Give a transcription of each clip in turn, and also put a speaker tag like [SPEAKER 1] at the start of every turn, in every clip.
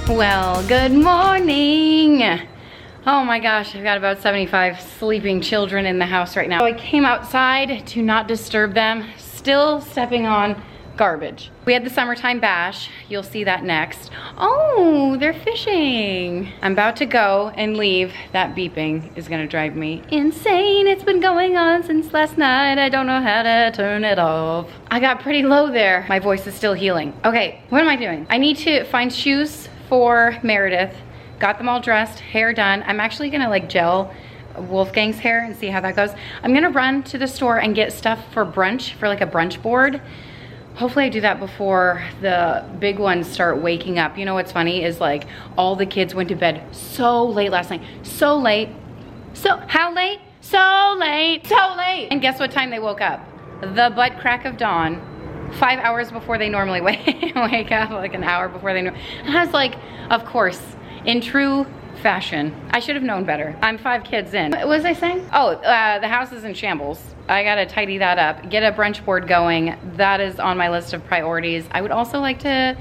[SPEAKER 1] Well, good morning. Oh my gosh, I've got about 75 sleeping children in the house right now. So I came outside to not disturb them, still stepping on garbage. We had the summertime bash. You'll see that next. Oh, they're fishing. I'm about to go and leave. That beeping is gonna drive me insane. It's been going on since last night. I don't know how to turn it off. I got pretty low there. My voice is still healing. Okay, what am I doing? I need to find shoes for Meredith. Got them all dressed, hair done. I'm actually gonna like gel Wolfgang's hair and see how that goes. I'm gonna run to the store and get stuff for brunch, for like a brunch board. Hopefully I do that before the big ones start waking up. You know what's funny is like all the kids went to bed so late last night. So late. So, how late? So late. So late. And guess what time they woke up? The butt crack of dawn. 5 hours before they normally wake up, like an hour before they normally. And I was like, of course, in true fashion. I should have known better. I'm 5 kids in. What was I saying? Oh, the house is in shambles. I gotta tidy that up, get a brunch board going. That is on my list of priorities. I would also like to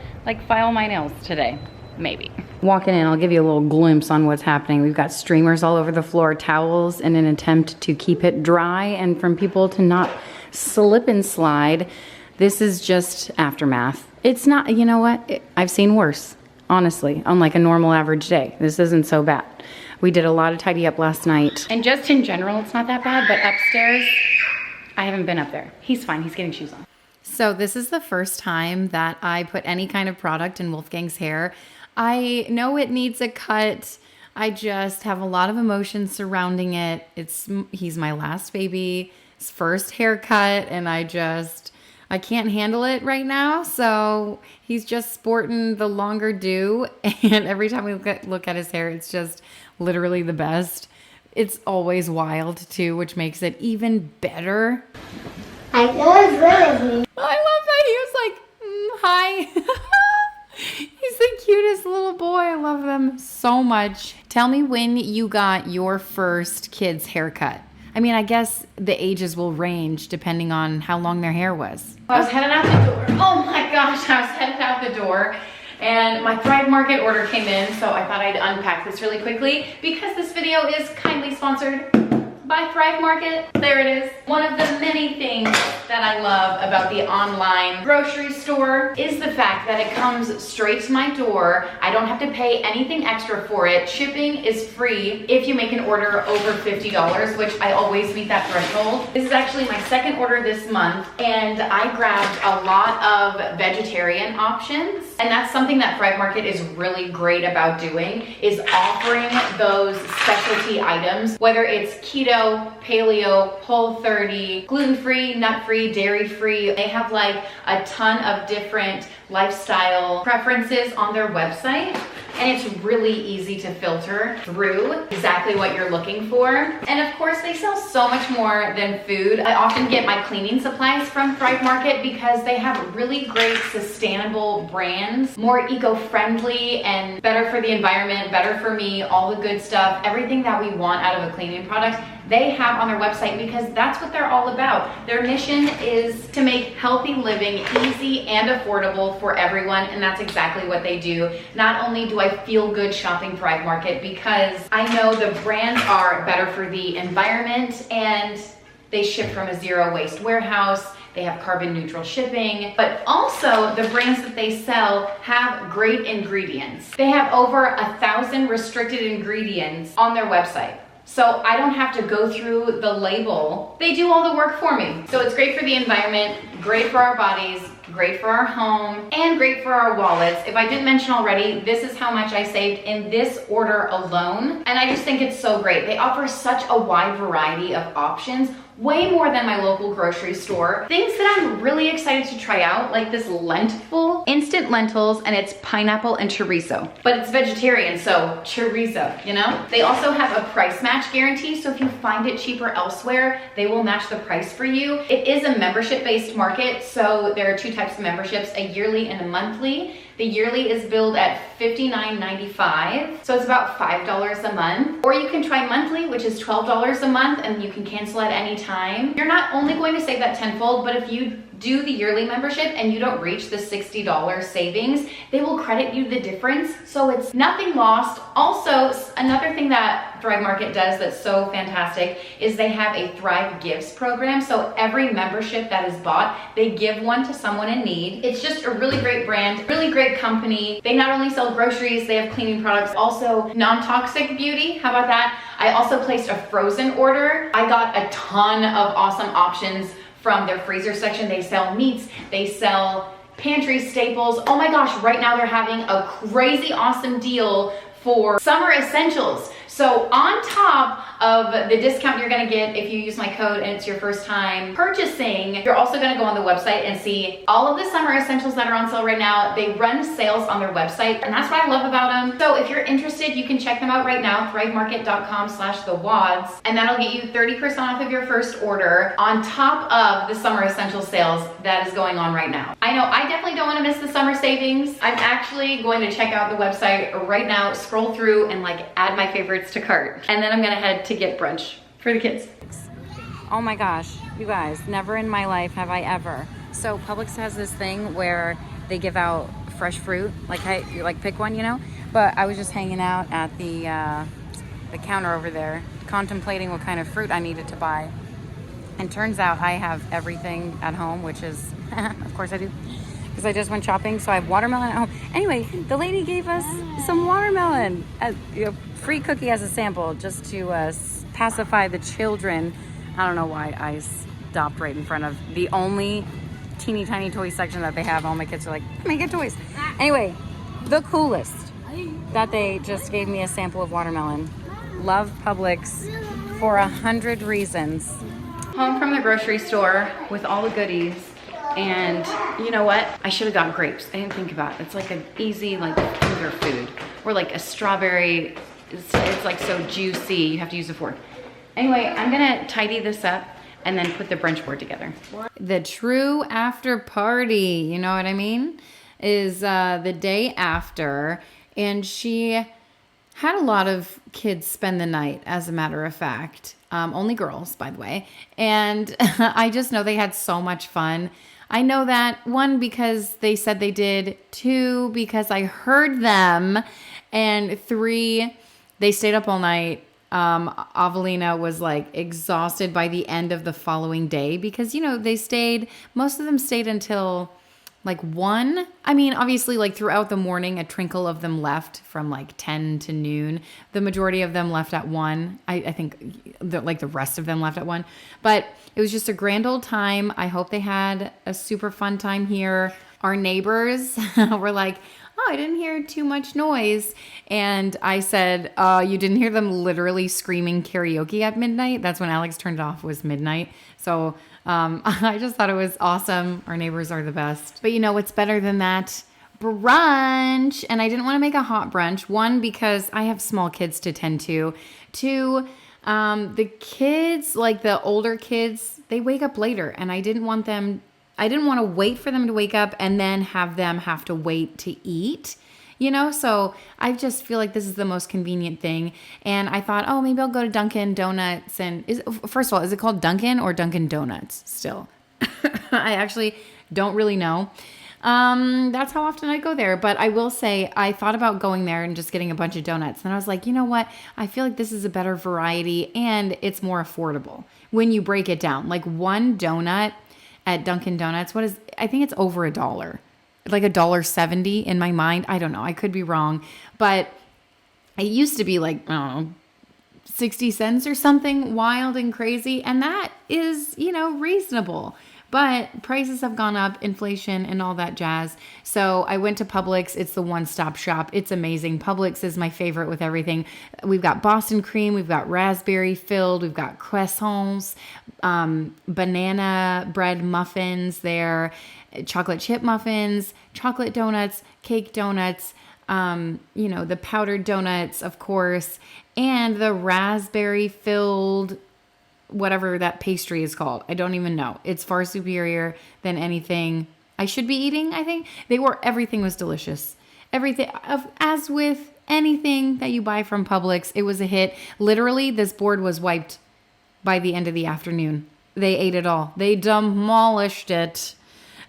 [SPEAKER 1] file my nails today, maybe. Walking in, I'll give you a little glimpse on what's happening. We've got streamers all over the floor, towels in an attempt to keep it dry and from people to not slip and slide. This is just aftermath. It's not, you know what? I've seen worse, honestly, on like a normal average day. This isn't so bad. We did a lot of tidy up last night. And just in general, it's not that bad, but upstairs, I haven't been up there. He's fine, he's getting shoes on. So this is the first time that I put any kind of product in Wolfgang's hair. I know it needs a cut. I just have a lot of emotions surrounding it. He's my last baby, his first haircut, and I can't handle it right now, so he's just sporting the longer do, and every time we look at his hair, it's just literally the best. It's always wild too, which makes it even better.
[SPEAKER 2] I love me.
[SPEAKER 1] I love that he was like, hi. He's the cutest little boy. I love them so much. Tell me when you got your first kid's haircut. I mean, I guess the ages will range depending on how long their hair was. I was headed out the door. Oh my gosh, I was headed out the door and my Thrive Market order came in, so I thought I'd unpack this really quickly because this video is kindly sponsored by Thrive Market. There it is. One of the many things that I love about the online grocery store is the fact that it comes straight to my door. I don't have to pay anything extra for it. Shipping is free if you make an order over $50, which I always meet that threshold. This is actually my second order this month, and I grabbed a lot of vegetarian options. And that's something that Thrive Market is really great about doing, is offering those specialty items, whether it's keto, paleo, Whole30, gluten-free, nut-free, dairy-free. They have like a ton of different lifestyle preferences on their website, and it's really easy to filter through exactly what you're looking for. And of course, they sell so much more than food. I often get my cleaning supplies from Thrive Market because they have really great sustainable brands, more eco-friendly and better for the environment, better for me, all the good stuff, everything that we want out of a cleaning product, they have on their website because that's what they're all about. Their mission is to make healthy living easy and affordable for everyone, and that's exactly what they do. Not only do I feel good shopping Thrive Market because I know the brands are better for the environment and they ship from a zero waste warehouse. They have carbon neutral shipping, but also the brands that they sell have great ingredients. They have over 1,000 restricted ingredients on their website. So I don't have to go through the label. They do all the work for me. So it's great for the environment, great for our bodies, great for our home, and great for our wallets. If I didn't mention already, this is how much I saved in this order alone. And I just think it's so great. They offer such a wide variety of options, way more than my local grocery store. Things that I'm really excited to try out, like this lentil, instant lentils, and it's pineapple and chorizo. But it's vegetarian, so chorizo, you know? They also have a price match guarantee, so if you find it cheaper elsewhere, they will match the price for you. It is a membership-based market, so there are two types of memberships, a yearly and a monthly. The yearly is billed at $59.95, so it's about $5 a month. Or you can try monthly, which is $12 a month, and you can cancel at any time. You're not only going to save that tenfold, but if you do the yearly membership and you don't reach the $60 savings, they will credit you the difference. So it's nothing lost. Also, another thing that Thrive Market does that's so fantastic is they have a Thrive Gives program. So every membership that is bought, they give one to someone in need. It's just a really great brand, really great company. They not only sell groceries, they have cleaning products, also non-toxic beauty. How about that? I also placed a frozen order. I got a ton of awesome options from their freezer section. They sell meats, they sell pantry staples. Oh my gosh, right now they're having a crazy awesome deal for summer essentials. So on top of the discount you're gonna get if you use my code and it's your first time purchasing, you're also gonna go on the website and see all of the summer essentials that are on sale right now. They run sales on their website, and that's what I love about them. So if you're interested, you can check them out right now, thrivemarket.com/thewads, and that'll get you 30% off of your first order on top of the summer essential sales that is going on right now. I know I definitely don't wanna miss the summer savings. I'm actually going to check out the website right now, scroll through and like add my favorites to cart. And then I'm gonna head to get brunch for the kids. Oh my gosh, you guys, never in my life have I ever. So Publix has this thing where they give out fresh fruit, like hey, you like pick one, you know? But I was just hanging out at the counter over there, contemplating what kind of fruit I needed to buy. And turns out I have everything at home, which is, of course I do, because I just went shopping, so I have watermelon at home. Anyway, the lady gave us some watermelon, free cookie as a sample, just to pacify the children. I don't know why I stopped right in front of the only teeny tiny toy section that they have. All my kids are like, let me get toys. Anyway, the coolest that they just gave me a sample of watermelon. Love Publix for 100 reasons. Home from the grocery store with all the goodies. And you know what? I should have gotten grapes. I didn't think about it. It's like an easy like finger food. Or like a strawberry. It's like so juicy. You have to use a fork. Anyway, I'm gonna tidy this up and then put the brunch board together. The true after party, you know what I mean? Is the day after. And she had a lot of kids spend the night, as a matter of fact. Only girls, by the way. And I just know they had so much fun. I know that, one, because they said they did, two, because I heard them, and three, they stayed up all night. Avelina was like exhausted by the end of the following day because, you know, most of them stayed until like 1. I mean, obviously, like throughout the morning, a trickle of them left from like 10 to noon. The majority of them left at 1. I think the rest of them left at 1. But it was just a grand old time. I hope they had a super fun time here. Our neighbors were like, oh, I didn't hear too much noise. And I said, you didn't hear them literally screaming karaoke at midnight? That's when Alex turned it off, was midnight. So I just thought it was awesome. Our neighbors are the best. But you know what's better than that? Brunch. And I didn't want to make a hot brunch. 1, because I have small kids to tend to. 2, the kids, like the older kids, they wake up later. And I didn't want to wait for them to wake up and then have them have to wait to eat. You know, so I just feel like this is the most convenient thing. And I thought, oh, maybe I'll go to Dunkin' Donuts. And first of all, is it called Dunkin' or Dunkin' Donuts still? I actually don't really know. That's how often I go there. But I will say I thought about going there and just getting a bunch of donuts. And I was like, you know what? I feel like this is a better variety and it's more affordable when you break it down. Like one donut at Dunkin' Donuts, I think it's over $1. Like $1.70 in my mind. I don't know. I could be wrong. But it used to be like, I don't know, 60 cents or something wild and crazy. And that is, you know, reasonable. But prices have gone up, inflation and all that jazz. So I went to Publix. It's the one-stop shop. It's amazing. Publix is my favorite with everything. We've got Boston cream. We've got raspberry filled. We've got croissants, banana bread muffins there, chocolate chip muffins, chocolate donuts, cake donuts, you know, the powdered donuts, of course, and the raspberry filled whatever that pastry is called. I don't even know. It's far superior than anything I should be eating, I think. Everything was delicious. Everything, as with anything that you buy from Publix, it was a hit. Literally, this board was wiped by the end of the afternoon. They ate it all. They demolished it.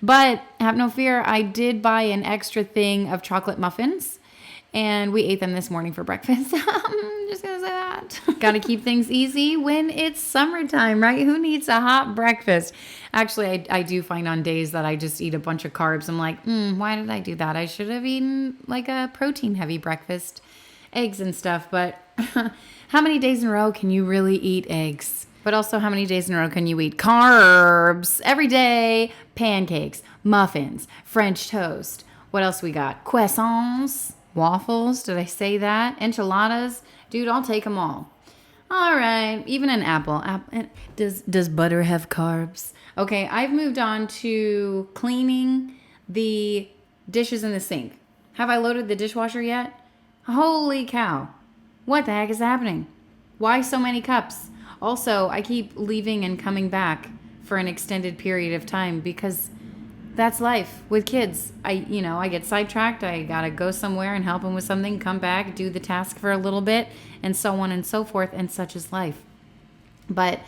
[SPEAKER 1] But have no fear, I did buy an extra thing of chocolate muffins. And we ate them this morning for breakfast. I'm just going to say that. Got to keep things easy when it's summertime, right? Who needs a hot breakfast? Actually, I do find on days that I just eat a bunch of carbs. I'm like, why did I do that? I should have eaten like a protein-heavy breakfast, eggs and stuff. But how many days in a row can you really eat eggs? But also, how many days in a row can you eat carbs? Every day, pancakes, muffins, French toast. What else we got? Croissants. Waffles, did I say that? Enchiladas, dude, I'll take them all. All right, even an apple. Does butter have carbs? Okay, I've moved on to cleaning the dishes in the sink. Have I loaded the dishwasher yet? Holy cow. What the heck is happening? Why so many cups? Also, I keep leaving and coming back for an extended period of time because that's life with kids. I get sidetracked. I got to go somewhere and help them with something, come back, do the task for a little bit, and so on and so forth, and such is life. But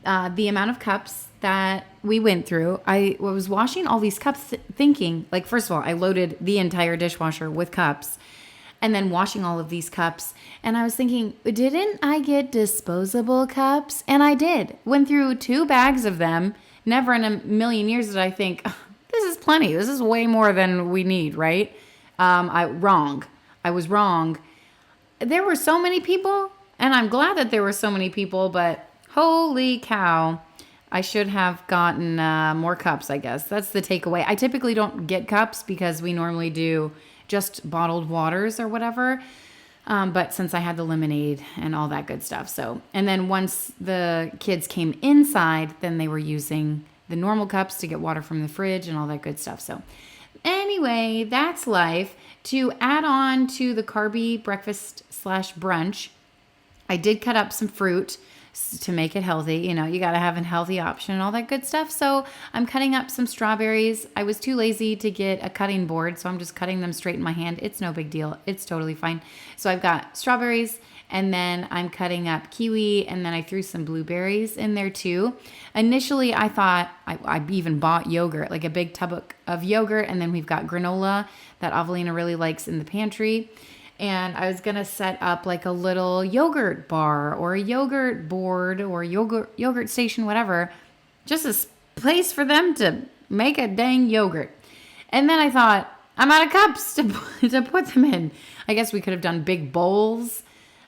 [SPEAKER 1] the amount of cups that we went through, I was washing all these cups thinking, like, first of all, I loaded the entire dishwasher with cups and then washing all of these cups. And I was thinking, didn't I get disposable cups? And I did. Went through 2 bags of them. Never in a million years did I think, this is plenty. This is way more than we need, right? I was wrong. There were so many people, and I'm glad that there were so many people, but holy cow, I should have gotten more cups, I guess. That's the takeaway. I typically don't get cups because we normally do just bottled waters or whatever. But since I had the lemonade and all that good stuff. And then once the kids came inside, then they were using the normal cups to get water from the fridge and all that good stuff. So anyway, that's life. To add on to the carby breakfast / brunch, I did cut up some fruit to make it healthy. You got to have a healthy option and all that good stuff. So I'm cutting up some strawberries. I was too lazy to get a cutting board, so I'm just cutting them straight in my hand. It's no big deal. It's totally fine. So I've got strawberries, and then I'm cutting up kiwi, and then I threw some blueberries in there too. Initially, I thought I even bought yogurt, like a big tub of yogurt, and then we've got granola that Avelina really likes in the pantry. And I was going to set up like a little yogurt bar or a yogurt board or yogurt station, whatever. Just a place for them to make a dang yogurt. And then I thought, I'm out of cups to put them in. I guess we could have done big bowls.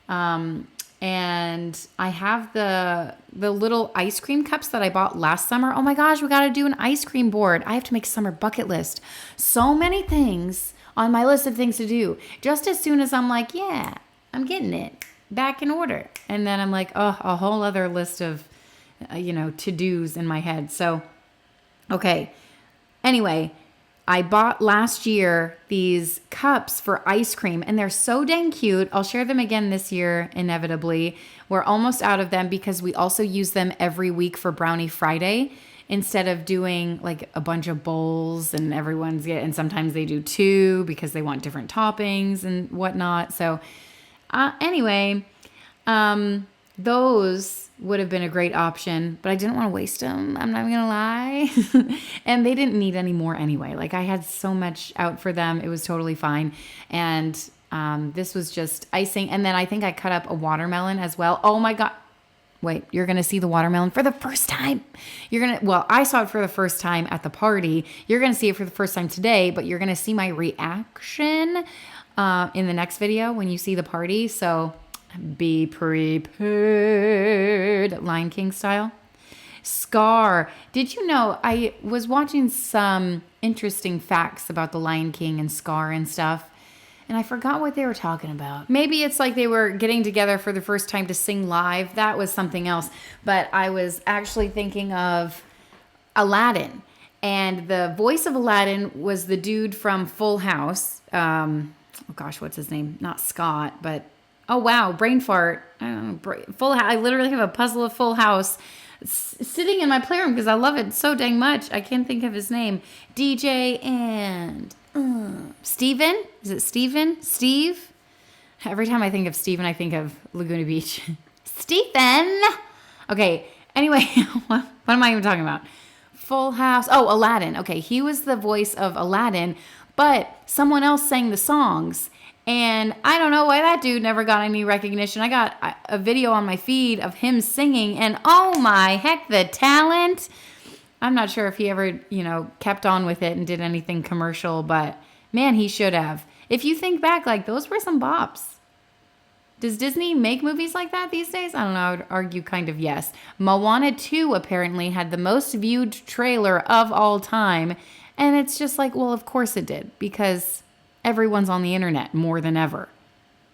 [SPEAKER 1] And I have the little ice cream cups that I bought last summer. Oh my gosh, we got to do an ice cream board. I have to make a summer bucket list. So many things on my list of things to do. Just as soon as I'm like, yeah, I'm getting it back in order. And then I'm like, oh, a whole other list of, to-dos in my head. So, okay. Anyway, I bought last year these cups for ice cream, and they're so dang cute. I'll share them again this year, inevitably. We're almost out of them because we also use them every week for Brownie Friday instead of doing like a bunch of bowls and and sometimes they do 2 because they want different toppings and whatnot. So anyway, those would have been a great option, but I didn't want to waste them. I'm not even gonna lie. And they didn't need any more anyway. Like I had so much out for them. It was totally fine. And this was just icing. And then I think I cut up a watermelon as well. Oh my God. Wait, you're going to see the watermelon for the first time. I saw it for the first time at the party. You're going to see it for the first time today, but you're going to see my reaction in the next video when you see the party. So be prepared, Lion King style. Scar. Did you know I was watching some interesting facts about the Lion King and Scar and stuff, and I forgot what they were talking about. Maybe it's like they were getting together for the first time to sing live. That was something else. But I was actually thinking of Aladdin. And the voice of Aladdin was the dude from Full House. What's his name? Not Scott, but... Oh, wow. Brain fart. Full House. I literally have a puzzle of Full House sitting in my playroom because I love it so dang much. I can't think of his name. DJ and... Steven? Is it Steven? Steve? Every time I think of Steven, I think of Laguna Beach. Stephen! Okay, anyway, what am I even talking about? Full House. Oh, Aladdin. Okay, he was the voice of Aladdin, but someone else sang the songs. And I don't know why that dude never got any recognition. I got a video on my feed of him singing, and oh my heck, the talent. I'm not sure if he ever, kept on with it and did anything commercial, but man, he should have. If you think back, like, those were some bops. Does Disney make movies like that these days? I don't know. I would argue kind of yes. Moana 2 apparently had the most viewed trailer of all time. And it's just like, well, of course it did. Because everyone's on the internet more than ever.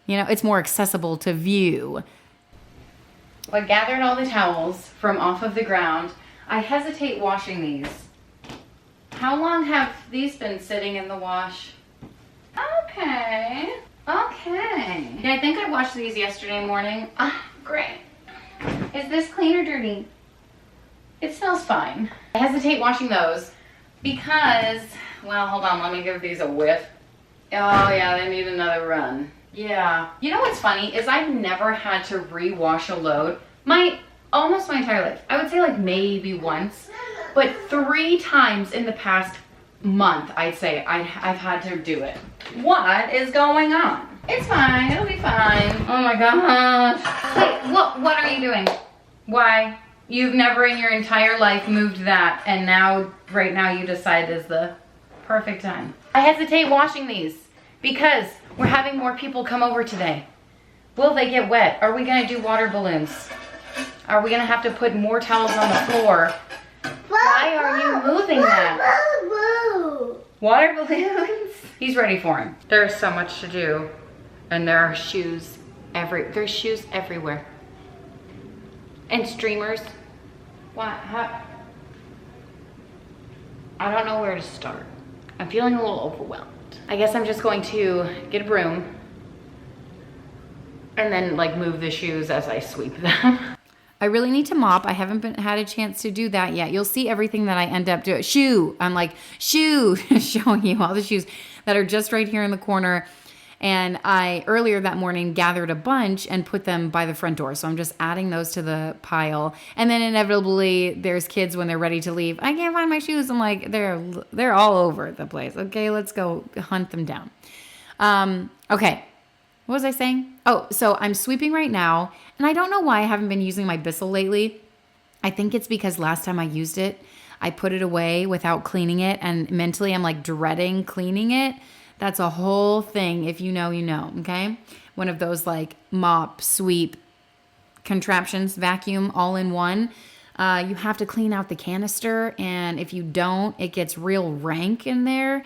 [SPEAKER 1] It's more accessible to view. I gathered all the towels from off of the ground. I hesitate washing these. How long have these been sitting in the wash? Okay. Yeah, I think I washed these yesterday morning. Great. Is this clean or dirty? It smells fine. I hesitate washing those because, well, hold on, let me give these a whiff. Oh yeah, they need another run. Yeah. You know what's funny is I've never had to re-wash a load almost my entire life. I would say like maybe once, but 3 times in the past month, I'd say I've had to do it. What is going on? It's fine, it'll be fine. Oh my gosh. Wait, what are you doing? Why? You've never in your entire life moved that, and right now you decide is the perfect time. I hesitate washing these because we're having more people come over today. Will they get wet? Are we gonna do water balloons? Are we gonna have to put more towels on the floor? Why are you moving that? Water balloons? He's ready for him. There's so much to do. And there are there's shoes everywhere. And streamers. I don't know where to start. I'm feeling a little overwhelmed. I guess I'm just going to get a broom and then like move the shoes as I sweep them. I really need to mop. I haven't had a chance to do that yet. You'll see everything that I end up doing. I'm like, showing you all the shoes that are just right here in the corner. And I, earlier that morning, gathered a bunch and put them by the front door. So I'm just adding those to the pile. And then inevitably, there's kids when they're ready to leave. I can't find my shoes. I'm like, they're all over the place. Okay, let's go hunt them down. Okay. What was I saying? Oh, so I'm sweeping right now, and I don't know why I haven't been using my Bissell lately. I think it's because last time I used it, I put it away without cleaning it, and mentally I'm like dreading cleaning it. That's a whole thing. If you know, you know, okay? One of those like mop, sweep, contraptions, vacuum, all in one. You have to clean out the canister, and if you don't, it gets real rank in there.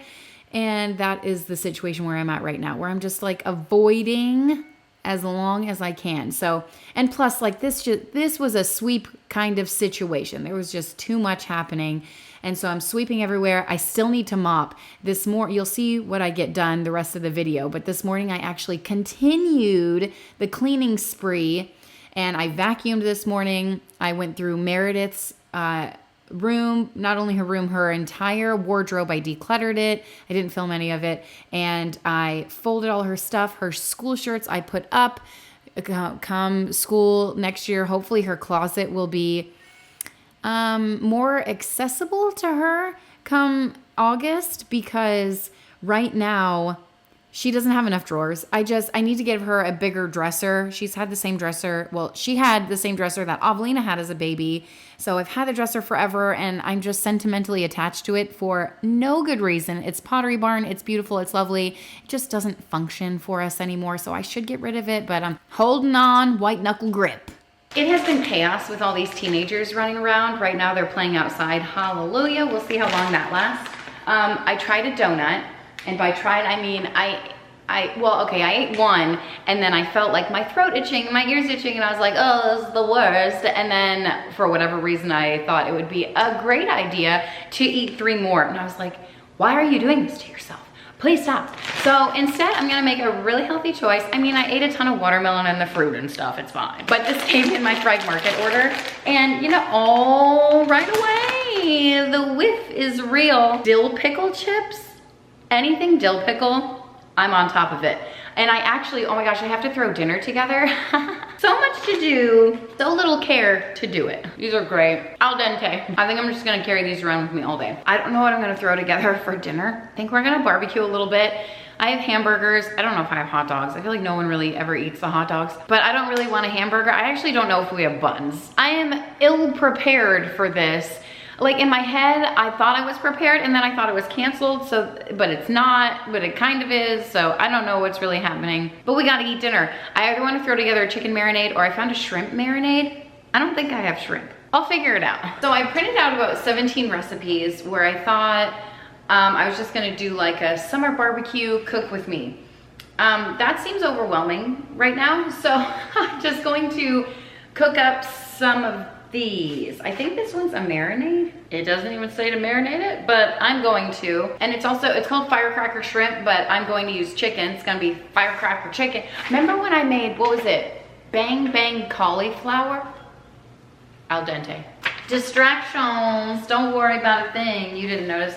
[SPEAKER 1] And that is the situation where I'm at right now, where I'm just like avoiding as long as I can. So, and plus like this was a sweep kind of situation. There was just too much happening. And so I'm sweeping everywhere. I still need to mop. You'll see what I get done the rest of the video. But this morning I actually continued the cleaning spree, and I vacuumed this morning. I went through Meredith's room, not only her room, her entire wardrobe. I decluttered it. I didn't film any of it. And I folded all her stuff. Her school shirts I put up. Come school next year, hopefully her closet will be more accessible to her come August, because right now she doesn't have enough drawers. I need to give her a bigger dresser. She's had the same dresser. Well, she had the same dresser that Avelina had as a baby. So I've had the dresser forever, and I'm just sentimentally attached to it for no good reason. It's Pottery Barn. It's beautiful. It's lovely. It just doesn't function for us anymore. So I should get rid of it, but I'm holding on, white knuckle grip. It has been chaos with all these teenagers running around. Right now they're playing outside. Hallelujah. We'll see how long that lasts. I tried a donut. And by tried, I mean, I ate one, and then I felt like my throat itching, my ears itching, and I was like, oh, this is the worst. And then for whatever reason, I thought it would be a great idea to eat 3 more. And I was like, why are you doing this to yourself? Please stop. So instead, I'm gonna make a really healthy choice. I mean, I ate a ton of watermelon and the fruit and stuff, it's fine. But this came in my Fried Market order, and right away, the whiff is real. Dill pickle chips. Anything dill pickle I'm on top of it. And I actually, oh my gosh, I have to throw dinner together. So much to do, so little care to do it. These are great. Al dente. I think I'm just gonna carry these around with me all day. I don't know what I'm gonna throw together for dinner. I think we're gonna barbecue a little bit. I have hamburgers. I don't know if I have hot dogs. I feel like no one really ever eats the hot dogs, but I don't really want a hamburger. I actually don't know if we have buns. I am ill prepared for this. Like in my head, I thought I was prepared and then I thought it was canceled, so, but it's not, but it kind of is, so I don't know what's really happening. But we gotta eat dinner. I either wanna throw together a chicken marinade or I found a shrimp marinade. I don't think I have shrimp. I'll figure it out. So I printed out about 17 recipes where I thought I was just gonna do like a summer barbecue cook with me. That seems overwhelming right now, so I'm just going to cook up some of these. I think this one's a marinade. It doesn't even say to marinate it, but I'm going to. And it's called firecracker shrimp, but I'm going to use chicken. It's gonna be firecracker chicken. Remember when I made, what was it? Bang Bang cauliflower? Al dente. Distractions, don't worry about a thing. You didn't notice.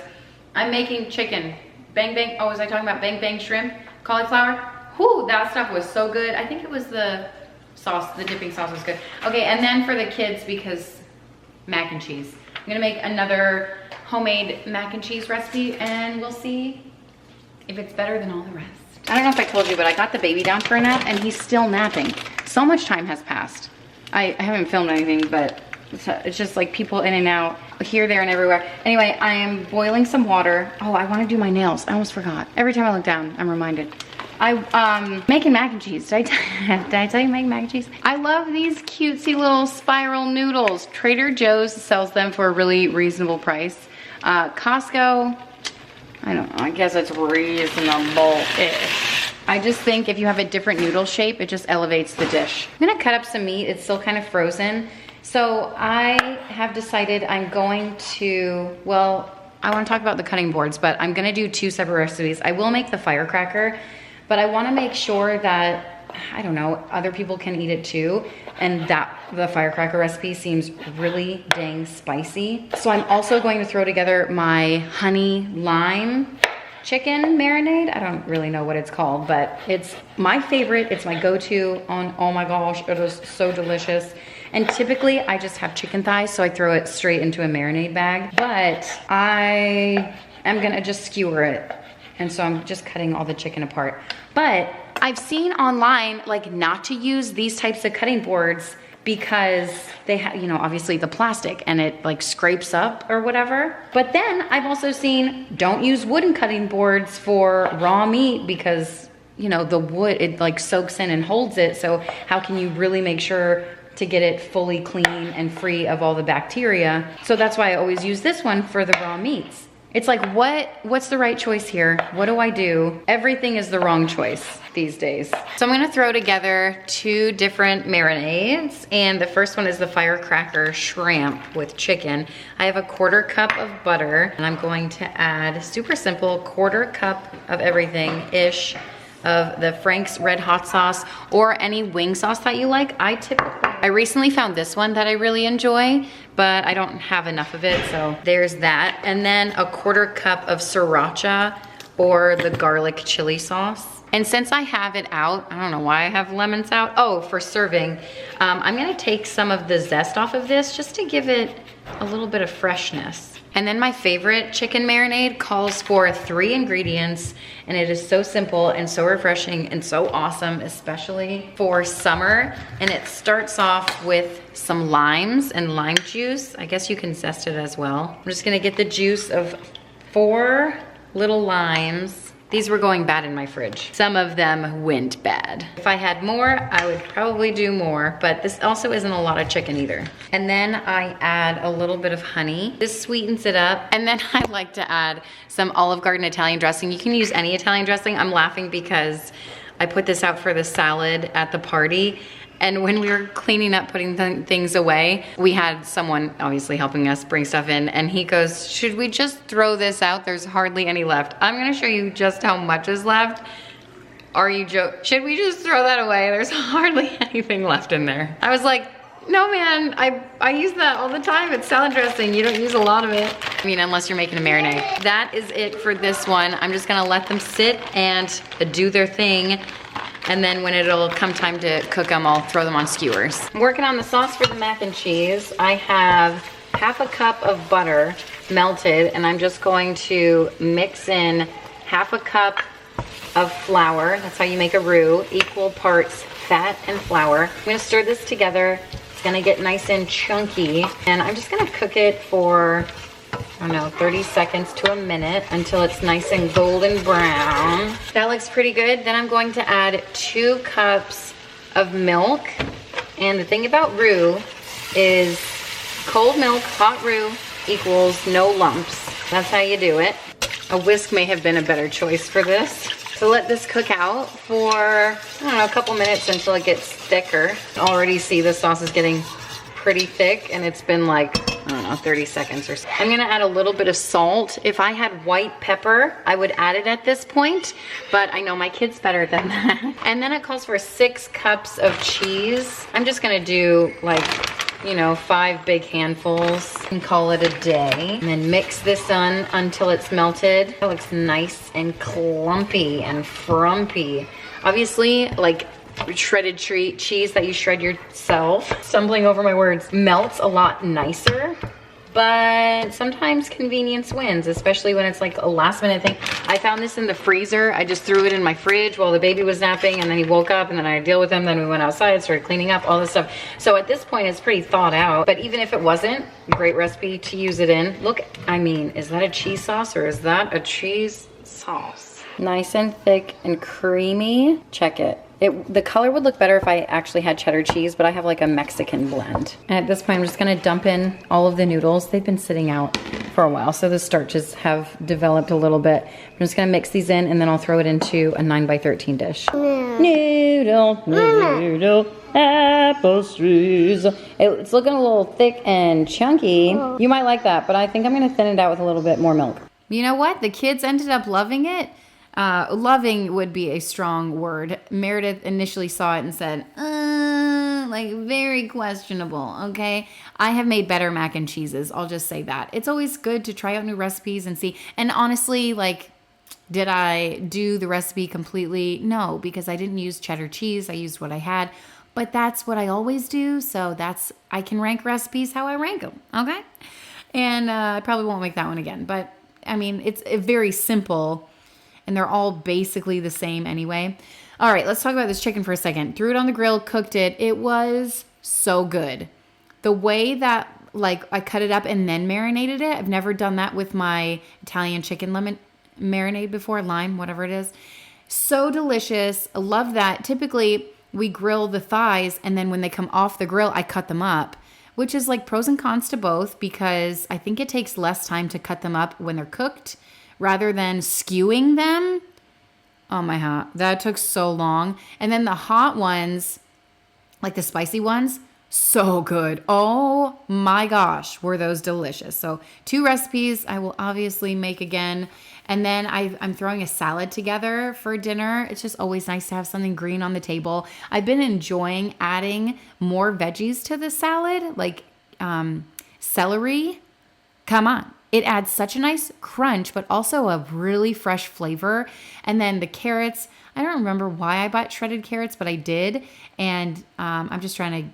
[SPEAKER 1] I'm making chicken. Bang Bang, oh, was I talking about Bang Bang shrimp? Cauliflower? Whew, that stuff was so good. I think it was the sauce, the dipping sauce was good. Okay, and then for the kids, because mac and cheese. I'm gonna make another homemade mac and cheese recipe and we'll see if it's better than all the rest. I don't know if I told you, but I got the baby down for a nap and he's still napping. So much time has passed. I haven't filmed anything, but it's just like people in and out, here, there, and everywhere. Anyway, I am boiling some water. Oh, I wanna do my nails. I almost forgot. Every time I look down, I'm reminded. Making mac and cheese. Did I tell you make mac and cheese? I love these cutesy little spiral noodles. Trader Joe's sells them for a really reasonable price. Costco, I don't know, I guess it's reasonable-ish. I just think if you have a different noodle shape, it just elevates the dish. I'm gonna cut up some meat. It's still kind of frozen. So I have decided I'm going to, well, I wanna talk about the cutting boards, but I'm gonna do 2 separate recipes. I will make the firecracker, but I wanna make sure that, I don't know, other people can eat it too. And that the firecracker recipe seems really dang spicy. So I'm also going to throw together my honey lime chicken marinade. I don't really know what it's called, but it's my favorite. It's my go-to on, oh my gosh, it is so delicious. And typically I just have chicken thighs, so I throw it straight into a marinade bag, but I am gonna just skewer it. And so I'm just cutting all the chicken apart. But I've seen online, like, not to use these types of cutting boards because they have, you know, obviously the plastic and it like scrapes up or whatever. But then I've also seen, don't use wooden cutting boards for raw meat because, you know, the wood, it like soaks in and holds it. So how can you really make sure to get it fully clean and free of all the bacteria? So that's why I always use this one for the raw meats. It's like, what's the right choice here? What do I do? Everything is the wrong choice these days. So I'm gonna throw together 2 different marinades. And the first one is the firecracker shrimp with chicken. I have a 1/4 cup of butter and I'm going to add, super simple, 1/4 cup of everything-ish of the Frank's Red Hot sauce or any wing sauce that you like. I recently found this one that I really enjoy, but I don't have enough of it, so there's that. And then a 1/4 cup of sriracha or the garlic chili sauce. And since I have it out, I don't know why I have lemons out. Oh, for serving. I'm gonna take some of the zest off of this just to give it a little bit of freshness. And then my favorite chicken marinade calls for 3 ingredients, and it is so simple and so refreshing and so awesome, especially for summer. And it starts off with some limes and lime juice. I guess you can zest it as well. I'm just gonna get the juice of 4 little limes. These were going bad in my fridge. Some of them went bad. If I had more, I would probably do more, but this also isn't a lot of chicken either. And then I add a little bit of honey. This sweetens it up. And then I like to add some Olive Garden Italian dressing. You can use any Italian dressing. I'm laughing because I put this out for the salad at the party. And when we were cleaning up, putting things away, we had someone obviously helping us bring stuff in, and he goes, should we just throw this out? There's hardly any left. I'm gonna show you just how much is left. Are you joking? Should we just throw that away? There's hardly anything left in there. I was like, No, man, I use that all the time. It's salad dressing. You don't use a lot of it. I mean, unless you're making a marinade. That is it for this one. I'm just gonna let them sit and do their thing. And then when it'll come time to cook them, I'll throw them on skewers. I'm working on the sauce for the mac and cheese. I have half a cup of butter melted, and I'm just going to mix in half a cup of flour. That's how you make a roux. Equal parts fat and flour. I'm gonna stir this together. It's gonna get nice and chunky, and I'm just gonna cook it for, I don't know, 30 seconds to a minute until it's nice and golden brown. That looks pretty good. Then I'm going to add 2 cups of milk. And the thing about roux is cold milk, hot roux equals no lumps. That's how you do it. A whisk may have been a better choice for this. So let this cook out for, I don't know, a couple minutes until it gets thicker. Already see the sauce is getting pretty thick, and it's been like, I don't know, 30 seconds or so. I'm gonna add a little bit of salt. If I had white pepper, I would add it at this point, but I know my kid's better than that. And then it calls for 6 cups of cheese. I'm just gonna do like, you know, 5 big handfuls and call it a day. And then mix this on until it's melted. It looks nice and clumpy and frumpy. Obviously, like shredded cheese that you shred yourself, stumbling over my words, melts a lot nicer. But sometimes convenience wins, especially when it's like a last minute thing. I found this in the freezer. I just threw it in my fridge while the baby was napping, and then he woke up, and then I deal with him. Then we went outside, started cleaning up, all this stuff. So at this point, it's pretty thought out. But even if it wasn't, great recipe to use it in. Look, I mean, is that a cheese sauce or is that a cheese sauce? Nice and thick and creamy. Check it. The color would look better if I actually had cheddar cheese, but I have like a Mexican blend. And at this point, I'm just gonna dump in all of the noodles. They've been sitting out for a while, so the starches have developed a little bit. I'm just gonna mix these in, and then I'll throw it into a 9x13 dish. Noodle, noodle, apple strews. It's looking a little thick and chunky. You might like that, but I think I'm gonna thin it out with a little bit more milk. You know what? The kids ended up loving it. Loving would be a strong word. Meredith initially saw it and said, like very questionable, okay? I have made better mac and cheeses. I'll just say that. It's always good to try out new recipes and see. And honestly, like, did I do the recipe completely? No, because I didn't use cheddar cheese. I used what I had. But that's what I always do. So I can rank recipes how I rank them, okay? And I probably won't make that one again. But, I mean, it's very simple. And they're all basically the same anyway. All right, let's talk about this chicken for a second. Threw it on the grill, cooked it. It was so good. The way that, like, I cut it up and then marinated it, I've never done that with my Italian chicken lemon marinade before, lime, whatever it is. So delicious. I love that. Typically, we grill the thighs, and then when they come off the grill, I cut them up, which is like pros and cons to both, because I think it takes less time to cut them up when they're cooked rather than skewing them. Oh my God, that took so long. And then the hot ones, like the spicy ones, so good. Oh my gosh, were those delicious. So 2 recipes I will obviously make again. And then I'm throwing a salad together for dinner. It's just always nice to have something green on the table. I've been enjoying adding more veggies to the salad, like celery. Come on. It adds such a nice crunch, but also a really fresh flavor. And then the carrots, I don't remember why I bought shredded carrots, but I did. And I'm just trying to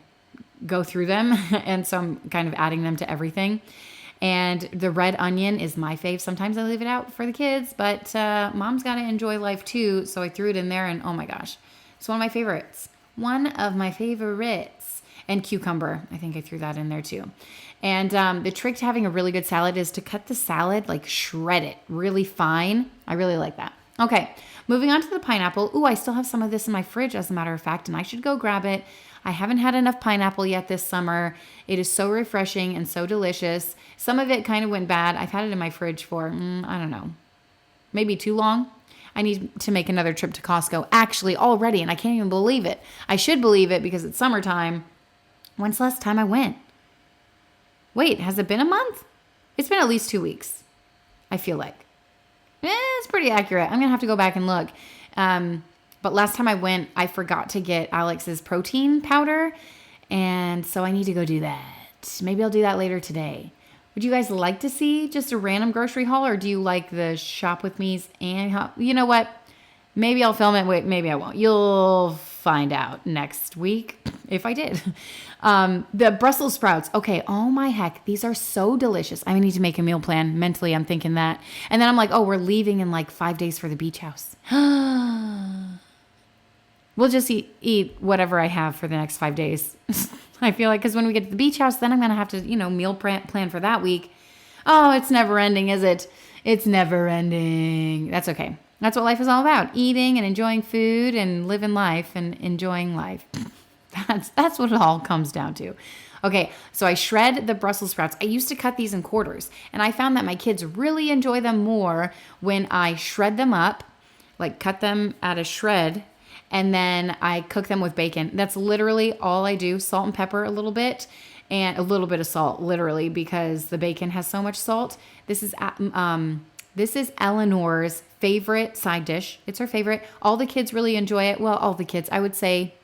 [SPEAKER 1] go through them. And so I'm kind of adding them to everything. And the red onion is my fave. Sometimes I leave it out for the kids, but mom's got to enjoy life too. So I threw it in there, and oh my gosh, it's one of my favorites. One of my favorites. And cucumber, I think I threw that in there too. And the trick to having a really good salad is to cut the salad, like shred it really fine. I really like that. Okay, moving on to the pineapple. Ooh, I still have some of this in my fridge, as a matter of fact, and I should go grab it. I haven't had enough pineapple yet this summer. It is so refreshing and so delicious. Some of it kind of went bad. I've had it in my fridge for, I don't know, maybe too long. I need to make another trip to Costco, actually, already, and I can't even believe it. I should believe it because it's summertime. When's the last time I went? Wait, has it been a month? It's been at least 2 weeks, I feel like. It's pretty accurate. I'm going to have to go back and look. But last time I went, I forgot to get Alex's protein powder. And so I need to go do that. Maybe I'll do that later today. Would you guys like to see just a random grocery haul, or do you like the shop with me's and you know what? Maybe I'll film it. Wait, maybe I won't. You'll find out next week if I did. The Brussels sprouts. Okay. Oh my heck. These are so delicious. I need to make a meal plan. Mentally, I'm thinking that. And then I'm like, oh, we're leaving in like 5 days for the beach house. We'll just eat whatever I have for the next 5 days. I feel like, because when we get to the beach house, then I'm going to have to, meal plan for that week. Oh, it's never ending, is it? It's never ending. That's okay. That's what life is all about. Eating and enjoying food and living life and enjoying life. That's what it all comes down to. Okay, so I shred the Brussels sprouts. I used to cut these in quarters, and I found that my kids really enjoy them more when I shred them up, like cut them at a shred, and then I cook them with bacon. That's literally all I do. Salt and pepper a little bit, and a little bit of salt, literally, because the bacon has so much salt. This is Eleanor's favorite side dish. It's her favorite. All the kids really enjoy it. Well, all the kids, I would say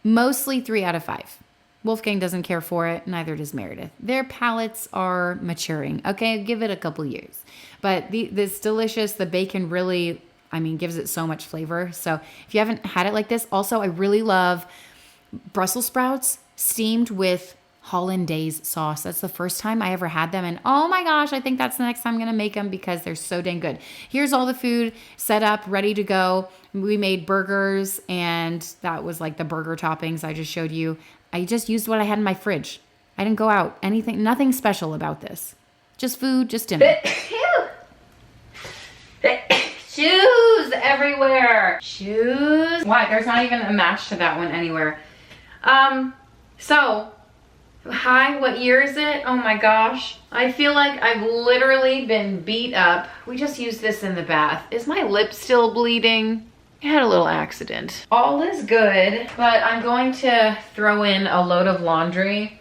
[SPEAKER 1] mostly 3 out of 5. Wolfgang doesn't care for it. Neither does Meredith. Their palates are maturing. Okay, give it a couple years. But this delicious, the bacon really, gives it so much flavor. So if you haven't had it like this, also I really love Brussels sprouts steamed with hollandaise sauce. That's the first time I ever had them. And oh my gosh, I think that's the next time I'm going to make them because they're so dang good. Here's all the food set up, ready to go. We made burgers, and that was like the burger toppings I just showed you. I just used what I had in my fridge. I didn't go out. Nothing special about this. Just food, just dinner. Shoes everywhere. Shoes. Why? There's not even a match to that one anywhere. So, hi, what year is it? Oh my gosh. I feel like I've literally been beat up. We just used this in the bath. Is my lip still bleeding? I had a little accident. All is good, but I'm going to throw in a load of laundry.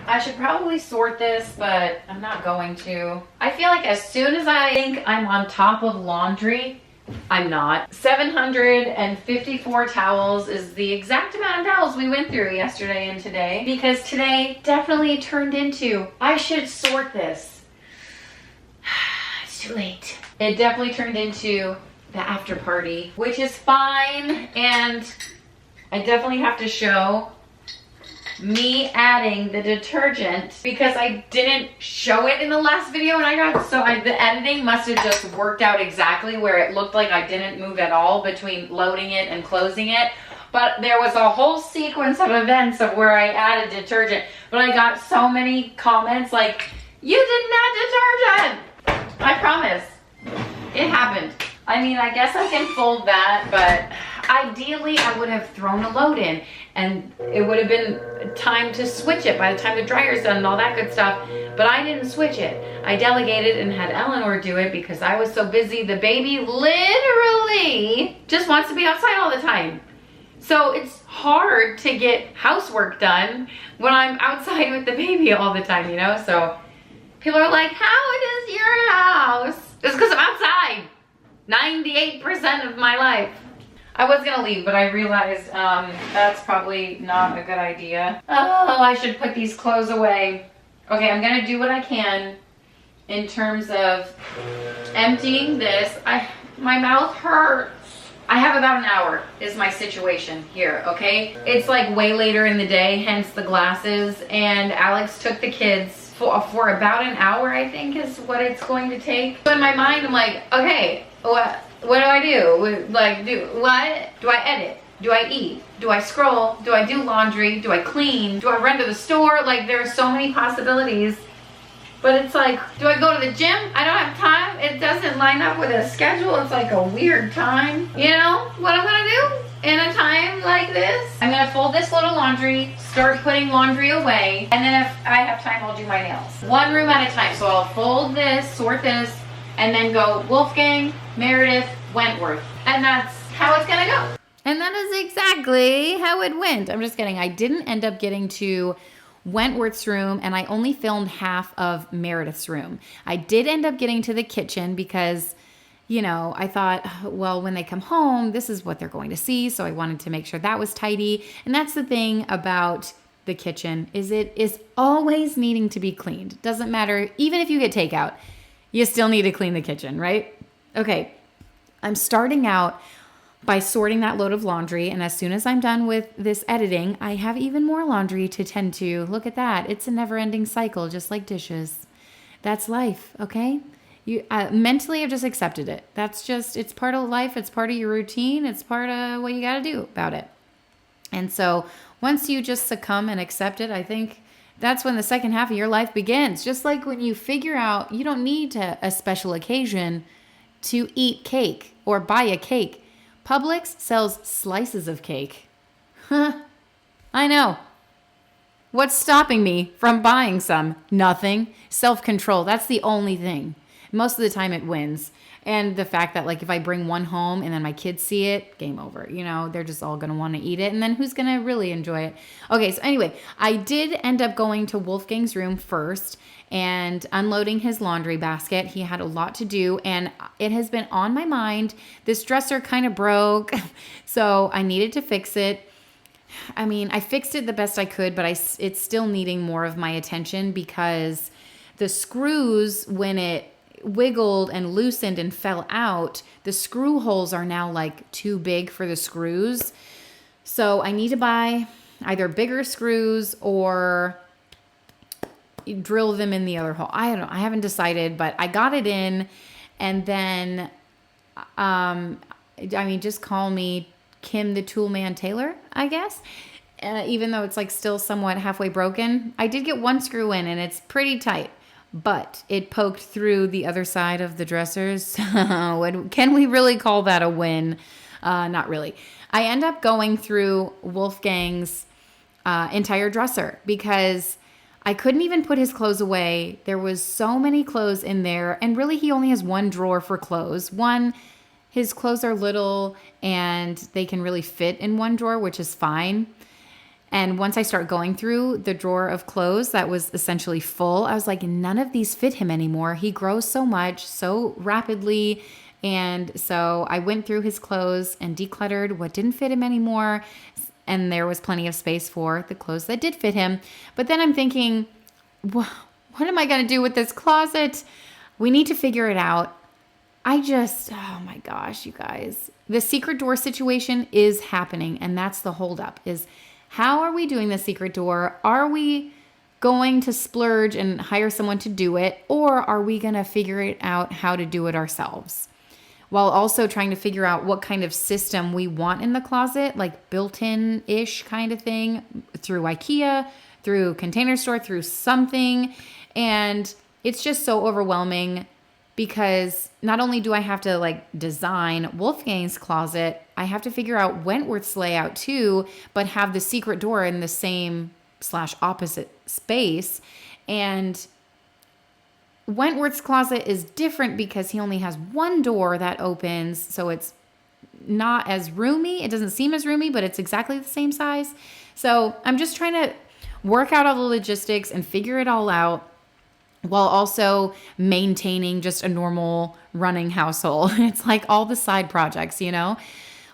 [SPEAKER 1] I should probably sort this, but I'm not going to. I feel like as soon as I think I'm on top of laundry, I'm not. 754 towels is the exact amount of towels we went through yesterday and today, because today definitely turned into, I should sort this. It's too late. It definitely turned into the after party, which is fine. And I definitely have to show me adding the detergent because I didn't show it in the last video, and the editing must have just worked out exactly where it looked like I didn't move at all between loading it and closing it. But there was a whole sequence of events of where I added detergent, but I got so many comments like, you didn't add detergent. I promise it happened. I guess I can fold that, but ideally I would have thrown a load in, and it would have been time to switch it by the time the dryer's done and all that good stuff. But I didn't switch it. I delegated and had Eleanor do it because I was so busy. The baby literally just wants to be outside all the time. So it's hard to get housework done when I'm outside with the baby all the time, So people are like, how is your house? It's because I'm outside 98% of my life. I was gonna leave, but I realized that's probably not a good idea. Oh, I should put these clothes away. Okay, I'm gonna do what I can in terms of emptying this. My mouth hurts. I have about an hour is my situation here, okay? It's like way later in the day, hence the glasses, and Alex took the kids for about an hour, I think is what it's going to take. So in my mind, I'm like, okay, what do I do? What? Do I edit? Do I eat? Do I scroll? Do I do laundry? Do I clean? Do I run to the store? There are so many possibilities. But it's like, do I go to the gym? I don't have time. It doesn't line up with a schedule. It's like a weird time. You know what I'm gonna do in a time like this? I'm gonna fold this little laundry, start putting laundry away, and then if I have time, I'll do my nails. One room at a time. So I'll fold this, sort this, and then go Wolfgang, Meredith, Wentworth. And that's how it's gonna go. And that is exactly how it went. I'm just kidding. I didn't end up getting to Wentworth's room, and I only filmed half of Meredith's room. I did end up getting to the kitchen because, I thought, well, when they come home, this is what they're going to see. So I wanted to make sure that was tidy. And that's the thing about the kitchen is it is always needing to be cleaned. Doesn't matter. Even if you get takeout, you still need to clean the kitchen, right? Okay. I'm starting out by sorting that load of laundry. And as soon as I'm done with this editing, I have even more laundry to tend to. Look at that. It's a never ending cycle, just like dishes. That's life. Okay. You mentally, I've just accepted it. It's part of life. It's part of your routine. It's part of what you got to do about it. And so once you just succumb and accept it, I think that's when the second half of your life begins. Just like when you figure out you don't need a special occasion to eat cake or buy a cake. Publix sells slices of cake. I know. What's stopping me from buying some? Nothing. Self-control. That's the only thing. Most of the time it wins. And the fact that like if I bring one home and then my kids see it, game over. You know, they're just all going to want to eat it. And then who's going to really enjoy it? Okay, so anyway, I did end up going to Wolfgang's room first and unloading his laundry basket. He had a lot to do and it has been on my mind. This dresser kind of broke, so I needed to fix it. I mean, I fixed it the best I could, but it's still needing more of my attention because the screws, when it wiggled and loosened and fell out, the screw holes are now like too big for the screws. So I need to buy either bigger screws or drill them in the other hole. I don't know. I haven't decided, but I got it in. And then, I mean, just call me Kim the Toolman Taylor, I guess. Even though it's like still somewhat halfway broken. I did get one screw in and it's pretty tight. But it poked through the other side of the dressers. Can we really call that a win? Not really. I end up going through Wolfgang's entire dresser because I couldn't even put his clothes away. There was so many clothes in there. And really, he only has one drawer for clothes. His clothes are little and they can really fit in one drawer, which is fine. And once I start going through the drawer of clothes that was essentially full, I was like, none of these fit him anymore. He grows so much, so rapidly. And so I went through his clothes and decluttered what didn't fit him anymore. And there was plenty of space for the clothes that did fit him. But then I'm thinking, what am I going to do with this closet? We need to figure it out. Oh my gosh, you guys. The secret door situation is happening. And that's the holdup is, how are we doing the secret door? Are we going to splurge and hire someone to do it? Or are we going to figure it out how to do it ourselves? While also trying to figure out what kind of system we want in the closet, like built-in-ish kind of thing, through IKEA, through Container Store, through something. And it's just so overwhelming because not only do I have to like design Wolfgang's closet, I have to figure out Wentworth's layout too, but have the secret door in the same / opposite space. And Wentworth's closet is different because he only has one door that opens. So it's not as roomy. It doesn't seem as roomy, but it's exactly the same size. So I'm just trying to work out all the logistics and figure it all out, while also maintaining just a normal running household. It's like all the side projects, you know?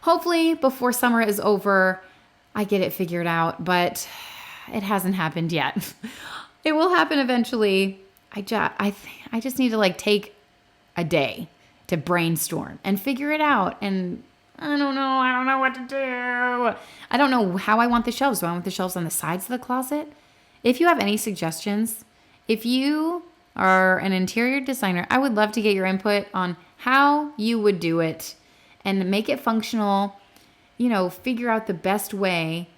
[SPEAKER 1] Hopefully before summer is over, I get it figured out, but it hasn't happened yet. It will happen eventually. I just need to like take a day to brainstorm and figure it out. And I don't know what to do. I don't know how I want the shelves. Do I want the shelves on the sides of the closet? If you have any suggestions, if you are an interior designer, I would love to get your input on how you would do it and make it functional, you know, figure out the best way,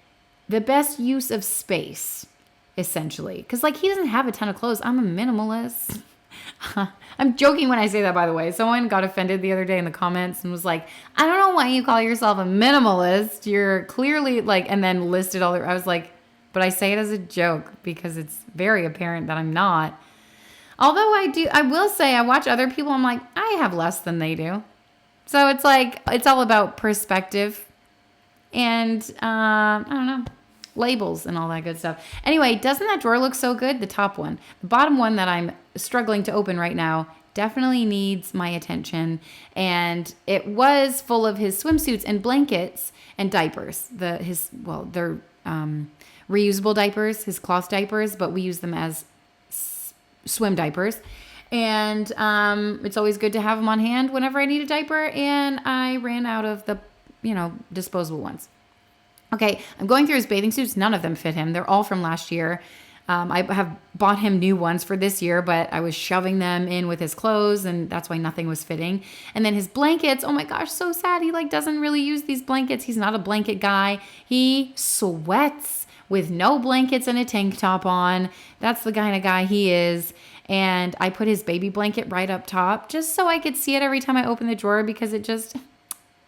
[SPEAKER 1] the best use of space, essentially. Because, like, he doesn't have a ton of clothes. I'm a minimalist. I'm joking when I say that, by the way. Someone got offended the other day in the comments and was like, I don't know why you call yourself a minimalist. You're clearly, like, and then listed all the, I was like, but I say it as a joke because it's very apparent that I'm not. Although I will say I watch other people, I'm like, I have less than they do. So it's like, it's all about perspective and, I don't know, labels and all that good stuff. Anyway, doesn't that drawer look so good? The top one. The bottom one that I'm struggling to open right now definitely needs my attention. And it was full of his swimsuits and blankets and diapers. They're reusable diapers, his cloth diapers, but we use them as swim diapers. And it's always good to have them on hand whenever I need a diaper. And I ran out of the, disposable ones. Okay, I'm going through his bathing suits. None of them fit him. They're all from last year. I have bought him new ones for this year, but I was shoving them in with his clothes, and that's why nothing was fitting. And then his blankets, oh my gosh, so sad. He doesn't really use these blankets. He's not a blanket guy. He sweats with no blankets and a tank top on. That's the kind of guy he is. And I put his baby blanket right up top just so I could see it every time I open the drawer, because it just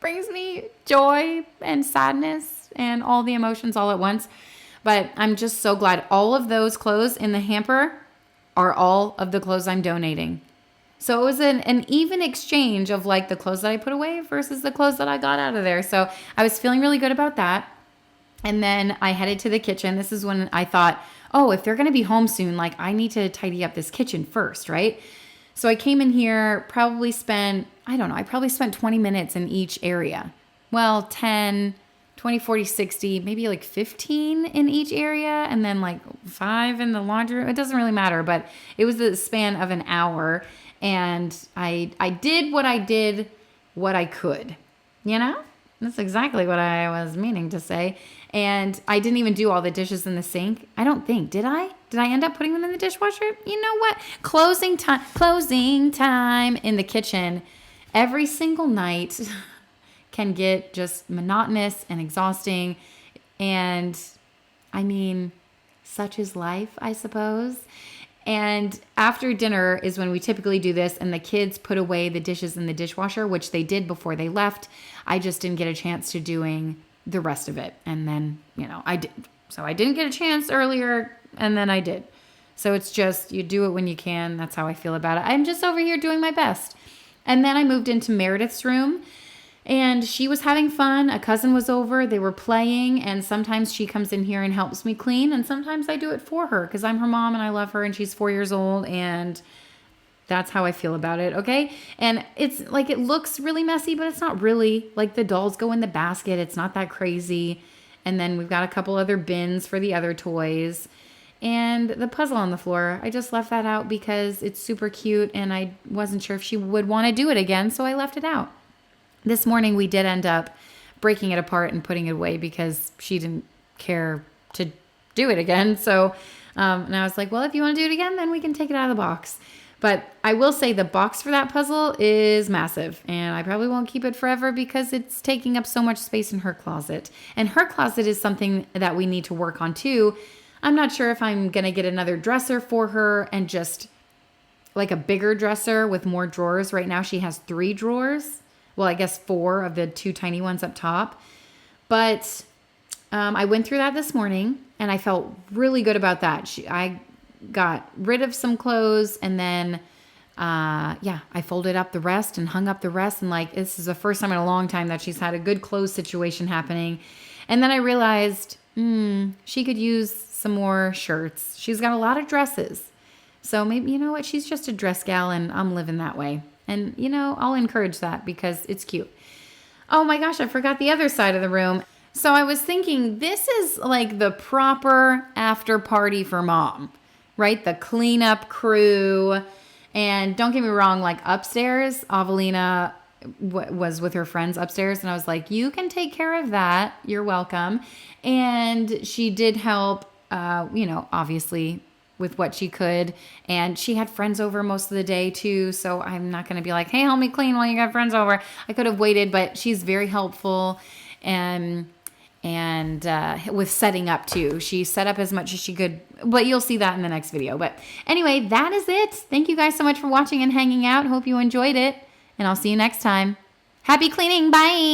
[SPEAKER 1] brings me joy and sadness and all the emotions all at once. But I'm just so glad all of those clothes in the hamper are all of the clothes I'm donating. So it was an even exchange of the clothes that I put away versus the clothes that I got out of there. So I was feeling really good about that. And then I headed to the kitchen. This is when I thought, oh, if they're going to be home soon, I need to tidy up this kitchen first, right? So I came in here, probably spent 20 minutes in each area. Well, 10, 20, 40, 60, maybe 15 in each area, and then 5 in the laundry room. It doesn't really matter, but it was the span of an hour, and I did what I could, That's exactly what I was meaning to say. And I didn't even do all the dishes in the sink. I don't think. Did I? Did I end up putting them in the dishwasher? You know what? Closing time in the kitchen every single night can get just monotonous and exhausting. And such is life, I suppose. And after dinner is when we typically do this, and the kids put away the dishes in the dishwasher, which they did before they left. I just didn't get a chance to doing the rest of it. And then, I did. So I didn't get a chance earlier, and then I did. So it's just, you do it when you can. That's how I feel about it. I'm just over here doing my best. And then I moved into Meredith's room, and she was having fun. A cousin was over. They were playing, and sometimes she comes in here and helps me clean, and sometimes I do it for her because I'm her mom and I love her, and she's 4 years old, and that's how I feel about it, okay? And it's it looks really messy, but it's not really. The dolls go in the basket. It's not that crazy. And then we've got a couple other bins for the other toys. And the puzzle on the floor, I just left that out because it's super cute, and I wasn't sure if she would want to do it again, so I left it out. This morning, we did end up breaking it apart and putting it away because she didn't care to do it again. So, and I was like, well, if you want to do it again, then we can take it out of the box. But I will say the box for that puzzle is massive, and I probably won't keep it forever because it's taking up so much space in her closet. And her closet is something that we need to work on too. I'm not sure if I'm going to get another dresser for her and just a bigger dresser with more drawers. Right now she has 3 drawers. Well, I guess 4 of the 2 tiny ones up top. But I went through that this morning, and I felt really good about that. I got rid of some clothes, and then, I folded up the rest and hung up the rest. And this is the first time in a long time that she's had a good clothes situation happening. And then I realized, she could use some more shirts. She's got a lot of dresses. So maybe, she's just a dress gal, and I'm living that way. And, I'll encourage that because it's cute. Oh my gosh, I forgot the other side of the room. So I was thinking, this is the proper after party for mom, right? The cleanup crew. And don't get me wrong, upstairs, Avelina was with her friends upstairs, and I was like, you can take care of that. You're welcome. And she did help, obviously with what she could. And she had friends over most of the day too. So I'm not going to be like, hey, help me clean while you got friends over. I could have waited, but she's very helpful. And with setting up too. She set up as much as she could, but you'll see that in the next video. But anyway, that is it. Thank you guys so much for watching and hanging out. Hope you enjoyed it, and I'll see you next time. Happy cleaning. Bye.